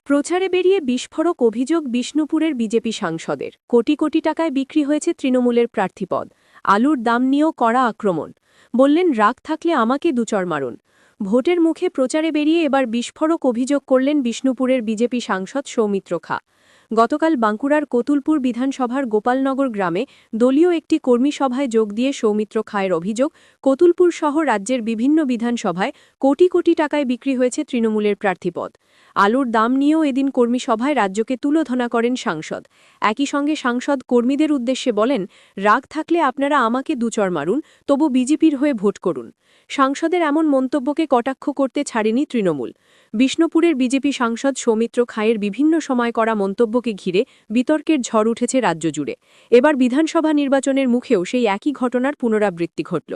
প্রচারে বেরিয়ে বিস্ফোরক অভিযোগ বিষ্ণুপুরের বিজেপি সাংসদের। কোটি কোটি টাকায় বিক্রি হয়েছে তৃণমূলের প্রার্থীপদ। আলুর দাম নিয়েও কড়া আক্রমণ। বললেন, রাগ থাকলে আমাকে দুচড় মারুন। ভোটের মুখে প্রচারে বেরিয়ে এবার বিস্ফোরক অভিযোগ করলেন বিষ্ণুপুরের বিজেপি সাংসদ সৌমিত্র খা। গতকাল বাঁকুড়ার কতুলপুর বিধানসভার গোপালনগর গ্রামে দলীয় একটি কর্মী সভায় যোগ দিয়ে সৌমিত্র খায়ের অভিযোগ, কতুলপুর সহ রাজ্যের বিভিন্ন বিধানসভায় কোটি কোটি টাকায় বিক্রি হয়েছে তৃণমূলের প্রার্থীপদ। আলুর দাম নিয়েও এদিন কর্মী সভায় রাজ্যকে তুলোধনা করেন সাংসদ। একই সঙ্গে সাংসদ কর্মীদের উদ্দেশ্যে বলেন, রাগ থাকলে আপনারা আমাকে দুচড় মারুন, তবু বিজেপির হয়ে ভোট করুন। সাংসদের এমন মন্তব্যকে কটাক্ষ করতে ছাড়েনি তৃণমূল। বিষ্ণুপুরের বিজেপি সাংসদ সৌমিত্র খায়ের বিভিন্ন সময় করা মন্তব্যকে ঘিরে বিতর্কের ঝড় উঠেছে রাজ্য জুড়ে। এবার বিধানসভা নির্বাচনের মুখেও সেই একই ঘটনার পুনরাবৃত্তি ঘটল।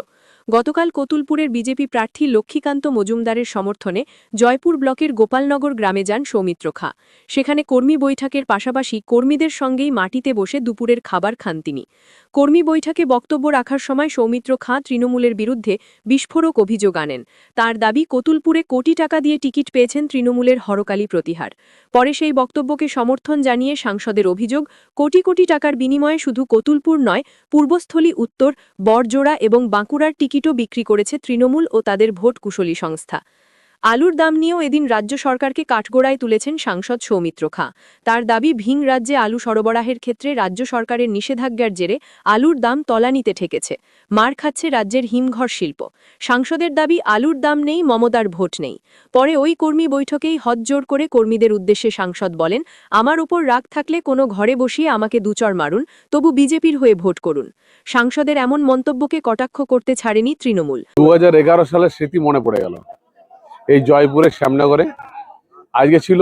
গতকাল কতুলপুরের বিজেপি প্রার্থী লক্ষ্মীকান্ত মজুমদারের সমর্থনে জয়পুর ব্লকের গোপালনগর গ্রামে যান সৌমিত্র খা। সেখানে কর্মী বৈঠকের পাশাপাশি কর্মীদের সঙ্গেই মাটিতে বসে দুপুরের খাবার খান তিনি। কর্মী বৈঠকে বক্তব্য রাখার সময় সৌমিত্র খা তৃণমূলের বিরুদ্ধে বিস্ফোরক অভিযোগ আনেন। তার দাবি, কতুলপুরে কোটি টাকা দিয়ে টিকিট পেয়েছেন তৃণমূলের হরকালী প্রতিহার। পরে সেই বক্তব্যকে সমর্থন জানিয়ে সাংসদের অভিযোগ, কোটি কোটি টাকার বিনিময়ে শুধু কতুলপুর নয়, পূর্বস্থলী, উত্তর, বড়জোড়া এবং বাঁকুড়ার টিকিটও বিক্রি করেছে তৃণমূল ও তাদের ভোট কুশলী সংস্থা। আলুর দাম নিয়েও এদিন রাজ্য সরকারকে কাঠগড়ায় তুলেছেন সাংসদ সৌমিত্র খা। তার দাবি, ভিন রাজ্যে আলু সরবরাহের ক্ষেত্রে রাজ্য সরকারের নিষেধাজ্ঞার জেরে আলুর দাম তলানিতে ঠেকেছে। মার খাচ্ছে রাজ্যের হিমঘর শিল্প। সাংসদের দাবি, আলুর দাম নেই, মমতার ভোট নেই। পরে ওই কর্মী বৈঠকেই হতজোড় করে কর্মীদের উদ্দেশ্যে সাংসদ বলেন, আমার উপর রাগ থাকলে কোনো ঘরে বসিয়ে আমাকে দুচড় মারুন, তবু বিজেপির হয়ে ভোট করুন। সাংসদের এমন মন্তব্যকে কটাক্ষ করতে ছাড়েনি তৃণমূল। 2011 সালের স্মৃতি মনে পড়ে গেল। এই জয়পুরের শ্যামনগরে আজকে ছিল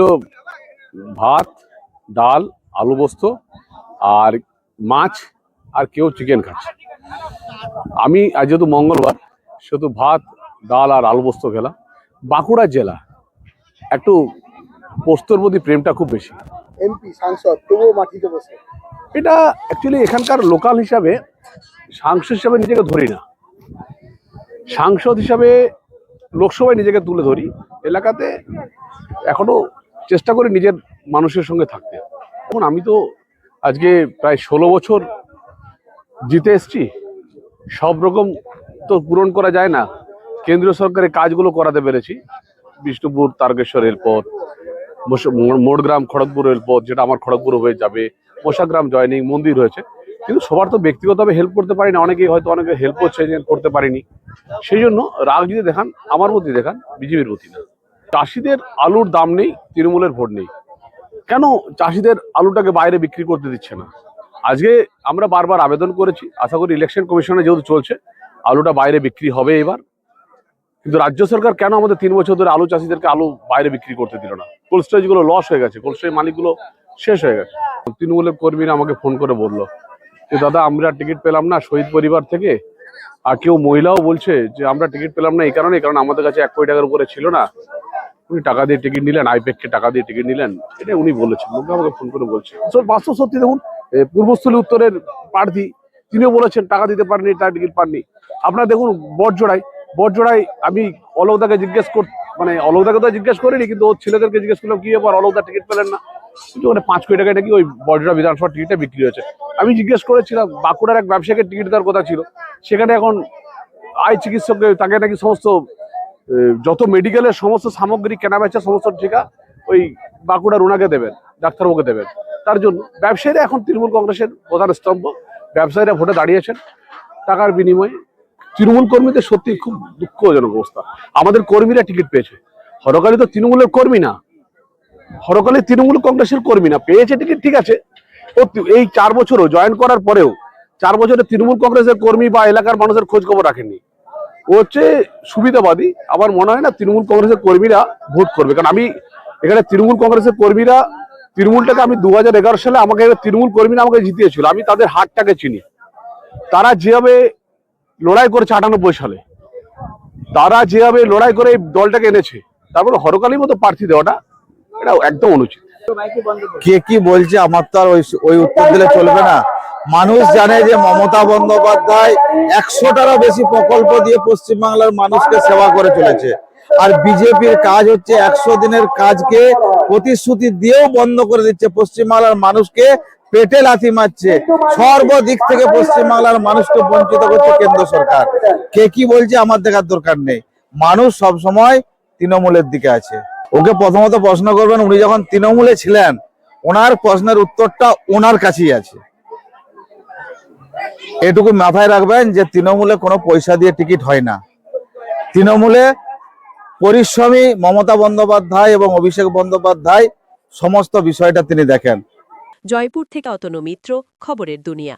ভাত, ডাল, আলু পোস্ত আর মাছ, আর কেউ চিকেন খাচ্ছে। আমি আজ যেহেতু মঙ্গলবার, শুধু ভাত, ডাল আর আলু পোস্ত খেলাম। বাঁকুড়া জেলা একটু পোস্তর প্রতি প্রেমটা খুব বেশি। এমপি সাংসদ তবুও মাটিতে বসে, এটা অ্যাকচুয়ালি এখানকার লোকাল হিসাবে সাংসদ হিসাবে নিজেকে ধরি না। সাংসদ হিসাবে লোকসভায় নিজেকে তুলে ধরি। এলাকাতে এখনো চেষ্টা করি নিজের মানুষের সঙ্গে থাকতে। এখন আমি তো আজকে প্রায় 16 বছর জিতে এসছি। সব রকম তো পূরণ করা যায় না। কেন্দ্রীয় সরকারের কাজগুলো করাতে পেরেছি। বিষ্ণুপুর তারকেশ্বর রেলপথ, মোড়গ্রাম খড়গপুর রেলপথ, যেটা আমার খড়গপুর হয়ে যাবে, মোশাগ্রাম জয়নিং মন্দির হয়েছে। কিন্তু সবার তো ব্যক্তিগতভাবে হেল্প করতে পারি না। অনেকেই হয়তো অনেকে হেল্প করছে, করতে পারিনি। সেই জন্য রাগ যদি দেখান আমার প্রতি দেখান, বিজেপির প্রতি না। চাষিদের আলুর দাম নেই, তৃণমূলের ভোট নেই। কেন চাষিদের আলুটাকে বাইরে বিক্রি করতে দিচ্ছে না? আজকে আমরা বারবার আবেদন করেছি, আশা করি ইলেকশন কমিশনে যেহেতু চলছে, আলুটা বাইরে বিক্রি হবে এবার। কিন্তু রাজ্য সরকার কেন আমাদের 3 বছর ধরে আলু চাষিদেরকে আলু বাইরে বিক্রি করতে দিল না? কোল্ড স্টোরেজগুলো লস হয়ে গেছে, কোল্ড স্টোরেজ মালিকগুলো শেষ হয়ে গেছে। তৃণমূলের কর্মীরা আমাকে ফোন করে বললো যে, দাদা আমরা টিকিট পেলাম না শহীদ পরিবার থেকে। আর কেউ মহিলাও বলছে যে আমরা টিকিট পেলাম না এই কারণে, কারণ আমাদের কাছে 1 কোটি টাকার উপরে ছিল না। উনি টাকা দিয়ে টিকিট নিলেন, আইপ্যাককে টাকা দিয়ে টিকিট নিলেন, এটা উনি বলেছেন। লোকে আমাকে ফোন করে বলছে। বাস্তব সত্যি দেখুন, পূর্বস্থলী উত্তরের প্রার্থী তিনিও বলেছেন টাকা দিতে পারেনি, তার টিকিট পাননি। আপনারা দেখুন বড়জোড়ায় আমি অলোকদাকে অলোকদাকে তো জিজ্ঞেস করিনি, কিন্তু ওর ছেলেদেরকে জিজ্ঞেস করলাম কি ব্যাপার, অলোকদা টিকিট পেলেন না। কিন্তু ওখানে 5 কোটি টাকায় নাকি ওই বড়জোড়া বিধানসভার টিকিটটা বিক্রি হয়েছে। আমি জিজ্ঞেস করেছিলাম, বাঁকুড়ার এক ব্যবসায়ীকে টিকিট দেওয়ার কথা ছিল, সেখানে এখন আই চিকিৎসককে তাকে নাকি সমস্ত যত মেডিকেলের সমস্ত সামগ্রী কেনাবেচা সমস্ত ঠিকা ওই বাঁকুড়ার ওনাকে দেবেন, ডাক্তারবাবুকে দেবেন। তার জন্য ব্যবসায়ীরা এখন তৃণমূল কংগ্রেসের প্রধান স্তম্ভ। ব্যবসায়ীরা ভোটে দাঁড়িয়েছেন টাকার বিনিময়ে। তৃণমূল কর্মীদের সত্যি খুব দুঃখজনক অবস্থা। আমাদের কর্মীরা টিকিট পেয়েছে। হরকালী তো তৃণমূলের কর্মী না, হরকালী তৃণমূল কংগ্রেসের কর্মী না, পেয়েছে টিকিট ঠিক আছে। ও এই 4 বছরও জয়েন করার পরেও 4 বছরে তৃণমূল কংগ্রেসের কর্মী বা এলাকার মানুষের খোঁজ খবর রাখেননি। ও হচ্ছে সুবিধাবাদী। আমার মনে হয় না তৃণমূল কংগ্রেসের কর্মীরা ভোট করবে। কারণ আমি এখানে তৃণমূল কংগ্রেসের কর্মীরা, তৃণমূলটাকে আমি 2011 সালে আমাকে তৃণমূল কর্মীরা আমাকে জিতিয়েছিল। আমি তাদের হাতটাকে চিনি। তারা যেভাবে লড়াই করেছে 98 সালে, তারা যেভাবে লড়াই করে এই দলটাকে এনেছে, তারপরে হরকালীর মতো প্রার্থী দেওয়াটা এটা একদম অনুচিত। কে কি বলছে আমার তো আর ওই উত্তর দিলে চলবে না। মানুষ জানে যে মমতা বন্দ্যোপাধ্যায় 100টারও বেশি প্রকল্প দিয়ে পশ্চিমবাংলার মানুষকে সেবা করে চলেছে। আর বিজেপির কাজ হচ্ছে 100 দিনের কাজকে প্রতিশ্রুতি দিয়েও বন্ধ করে দিচ্ছে, পশ্চিমবাংলার মানুষকে পেটে লাথি মারছে, সর্বদিক থেকে পশ্চিমবাংলার মানুষকে বঞ্চিত করছে কেন্দ্র সরকার। কে কি বলছে আমার দেখার দরকার নেই, মানুষ সব সময় তৃণমূলের দিকে আছে। ওকে প্রথমত প্রশ্ন করবেন, উনি যখন তৃণমূলে ছিলেন ওনার প্রশ্নের উত্তরটা ওনার কাছেই আছে। এটুকু মাথায় রাখবেন যে তৃণমূলে কোনো পয়সা দিয়ে টিকিট হয় না। তৃণমূলে পরিশ্রমী মমতা বন্দ্যোপাধ্যায় এবং অভিষেক বন্দ্যোপাধ্যায় সমস্ত বিষয়টা তিনি দেখেন। জয়পুর থেকে অতনু মিত্র, খবরের দুনিয়া।